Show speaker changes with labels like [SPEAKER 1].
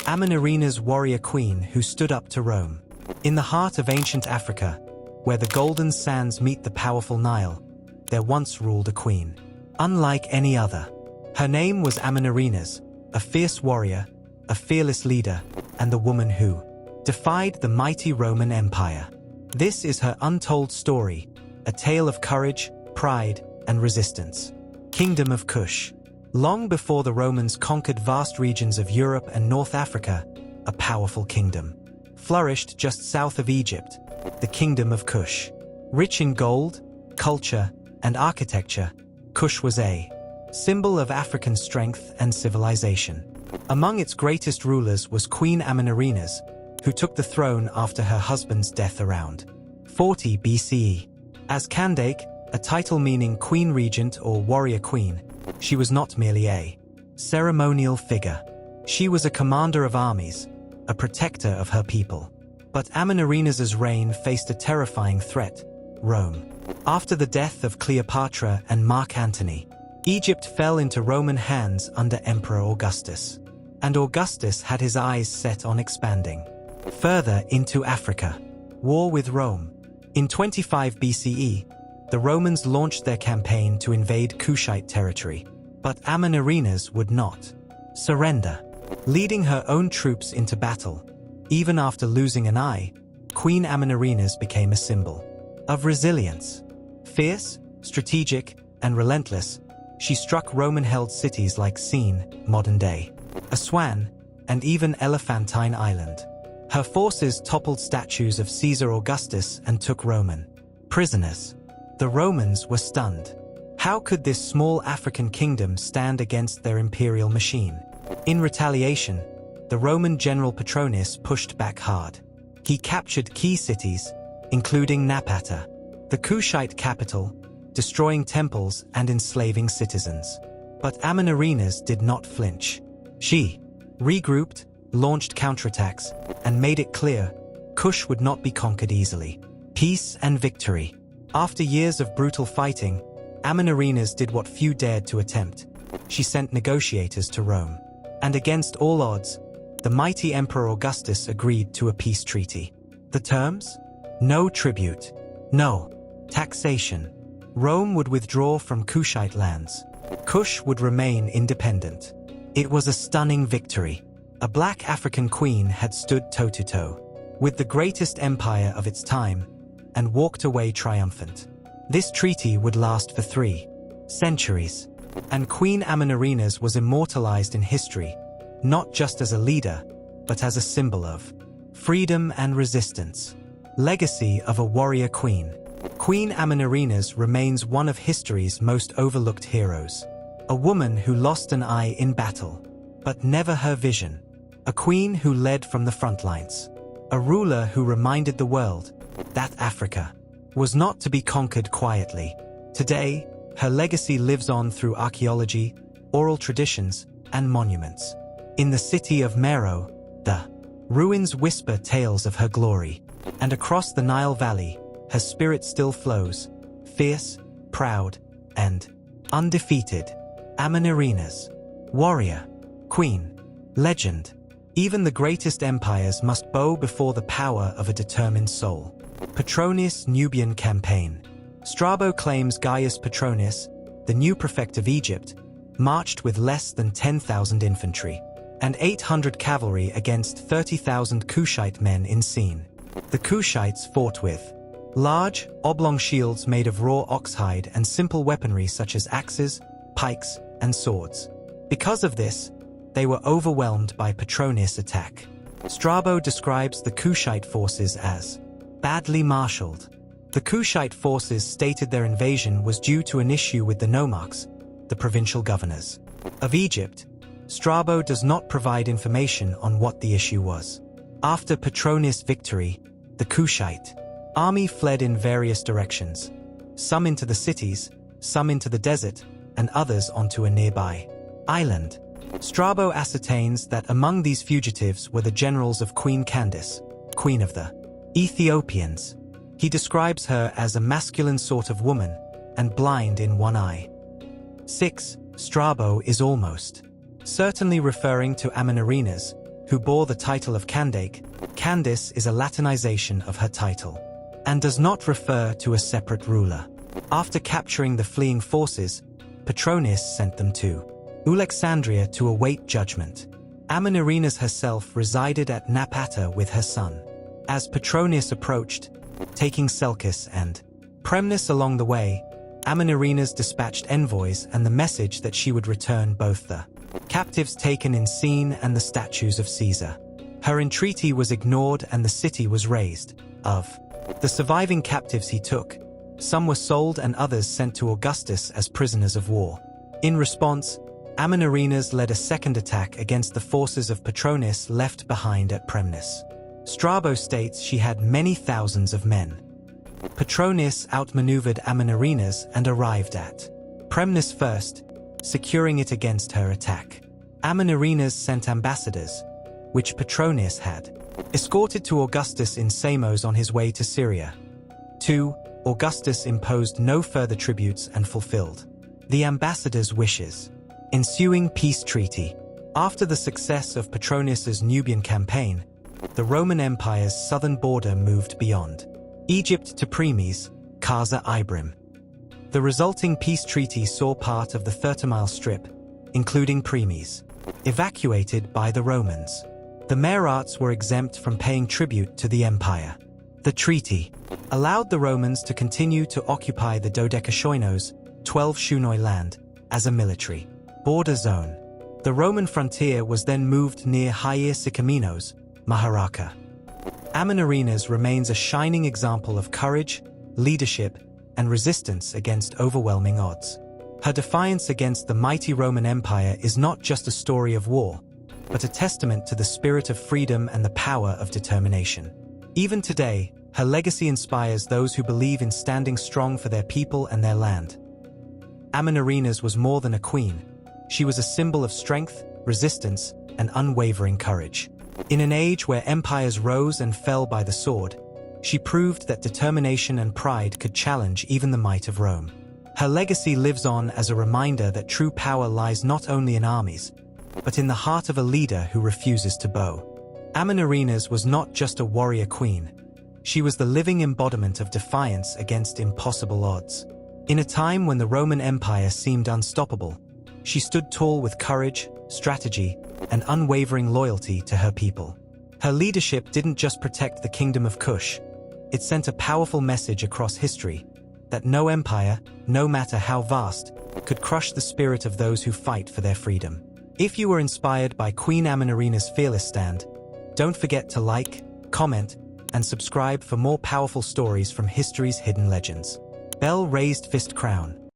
[SPEAKER 1] Amanirenas, warrior queen who stood up to Rome. In the heart of ancient Africa, where the golden sands meet the powerful Nile, there once ruled a queen. Unlike any other. Her name was Amanirenas, a fierce warrior, a fearless leader, and the woman who defied the mighty Roman Empire. This is her untold story, a tale of courage, pride, and resistance. Kingdom of Kush. Long before the Romans conquered vast regions of Europe and North Africa, a powerful kingdom flourished just south of Egypt, the Kingdom of Kush. Rich in gold, culture, and architecture, Kush was a symbol of African strength and civilization. Among its greatest rulers was Queen Amanirenas, who took the throne after her husband's death around 40 BCE. As Candake, a title meaning Queen Regent or Warrior Queen, she was not merely a ceremonial figure. She was a commander of armies, a protector of her people. But Amanirenas' reign faced a terrifying threat: Rome. After the death of Cleopatra and Mark Antony, Egypt fell into Roman hands under Emperor Augustus. And Augustus had his eyes set on expanding further into Africa. War with Rome. In 25 BCE, the Romans launched their campaign to invade Kushite territory. But Amanirenas would not surrender. Leading her own troops into battle, even after losing an eye, Queen Amanirenas became a symbol of resilience. Fierce, strategic, and relentless, she struck Roman-held cities like Sine, modern-day Aswan, and even Elephantine Island. Her forces toppled statues of Caesar Augustus and took Roman prisoners. The Romans were stunned. How could this small African kingdom stand against their imperial machine? In retaliation, the Roman general Petronius pushed back hard. He captured key cities, including Napata, the Kushite capital, destroying temples and enslaving citizens. But Amanirenas did not flinch. She regrouped, launched counterattacks, and made it clear Kush would not be conquered easily. Peace and victory. After years of brutal fighting, Amanirenas did what few dared to attempt. She sent negotiators to Rome. And against all odds, the mighty Emperor Augustus agreed to a peace treaty. The terms? No tribute. No taxation. Rome would withdraw from Kushite lands. Kush would remain independent. It was a stunning victory. A black African queen had stood toe-to-toe with the greatest empire of its time and walked away triumphant. This treaty would last for 3 centuries, and Queen Amanirenas was immortalized in history, not just as a leader, but as a symbol of freedom and resistance. Legacy of a warrior queen. Queen Amanirenas remains one of history's most overlooked heroes. A woman who lost an eye in battle, but never her vision. A queen who led from the front lines. A ruler who reminded the world that Africa was not to be conquered quietly. Today, her legacy lives on through archaeology, oral traditions, and monuments. In the city of Meroe, the ruins whisper tales of her glory, and across the Nile Valley, her spirit still flows, fierce, proud, and undefeated. Amanirenas, warrior, queen, legend. Even the greatest empires must bow before the power of a determined soul. Petronius' Nubian campaign. Strabo claims Gaius Petronius, the new prefect of Egypt, marched with less than 10,000 infantry and 800 cavalry against 30,000 Kushite men in Sine. The Kushites fought with large, oblong shields made of raw oxhide and simple weaponry such as axes, pikes, and swords. Because of this, they were overwhelmed by Petronius' attack. Strabo describes the Kushite forces as badly marshaled. The Kushite forces stated their invasion was due to an issue with the nomarchs, the provincial governors of Egypt. Strabo does not provide information on what the issue was. After Petronius' victory, the Kushite army fled in various directions, some into the cities, some into the desert, and others onto a nearby island. Strabo ascertains that among these fugitives were the generals of Queen Candace, queen of the Ethiopians. He describes her as a masculine sort of woman and blind in one eye. 6. Strabo is almost certainly referring to Amanirenas, who bore the title of Candake. Candace is a Latinization of her title, and does not refer to a separate ruler. After capturing the fleeing forces, Petronius sent them to Alexandria to await judgment. Amanirenas herself resided at Napata with her son. As Petronius approached, taking Seleucus and Premnis along the way, Amanirenas dispatched envoys and the message that she would return both the captives taken in Scene and the statues of Caesar. Her entreaty was ignored and the city was razed. Of the surviving captives he took, some were sold and others sent to Augustus as prisoners of war. In response, Amanirenas led a second attack against the forces of Petronius left behind at Premnis. Strabo states she had many thousands of men. Petronius outmaneuvered Amanirenas and arrived at Premnis first, securing it against her attack. Amanirenas sent ambassadors, which Petronius had escorted to Augustus in Samos on his way to Syria. 2. Augustus imposed no further tributes and fulfilled the ambassadors' wishes. Ensuing peace treaty. After the success of Petronius's Nubian campaign, the Roman Empire's southern border moved beyond Egypt to Premes, Casa Ibrim. The resulting peace treaty saw part of the 30-mile strip, including Premes, evacuated by the Romans. The Mayorats were exempt from paying tribute to the empire. The treaty allowed the Romans to continue to occupy the Dodekashoinos, 12 Shunoi land, as a military border zone. The Roman frontier was then moved near Hagia Sykaminos, Maharaka. Amanirenas remains a shining example of courage, leadership, and resistance against overwhelming odds. Her defiance against the mighty Roman Empire is not just a story of war, but a testament to the spirit of freedom and the power of determination. Even today, her legacy inspires those who believe in standing strong for their people and their land. Amanirenas was more than a queen. She was a symbol of strength, resistance, and unwavering courage. In an age where empires rose and fell by the sword, she proved that determination and pride could challenge even the might of Rome. Her legacy lives on as a reminder that true power lies not only in armies, but in the heart of a leader who refuses to bow. Amanirenas was not just a warrior queen. She was the living embodiment of defiance against impossible odds. In a time when the Roman Empire seemed unstoppable, she stood tall with courage, strategy, and unwavering loyalty to her people. Her leadership didn't just protect the kingdom of Kush, it sent a powerful message across history that no empire, no matter how vast, could crush the spirit of those who fight for their freedom. If you were inspired by Queen Amanirenas' fearless stand, don't forget to like, comment, and subscribe for more powerful stories from history's hidden legends. Bell raised fist crown.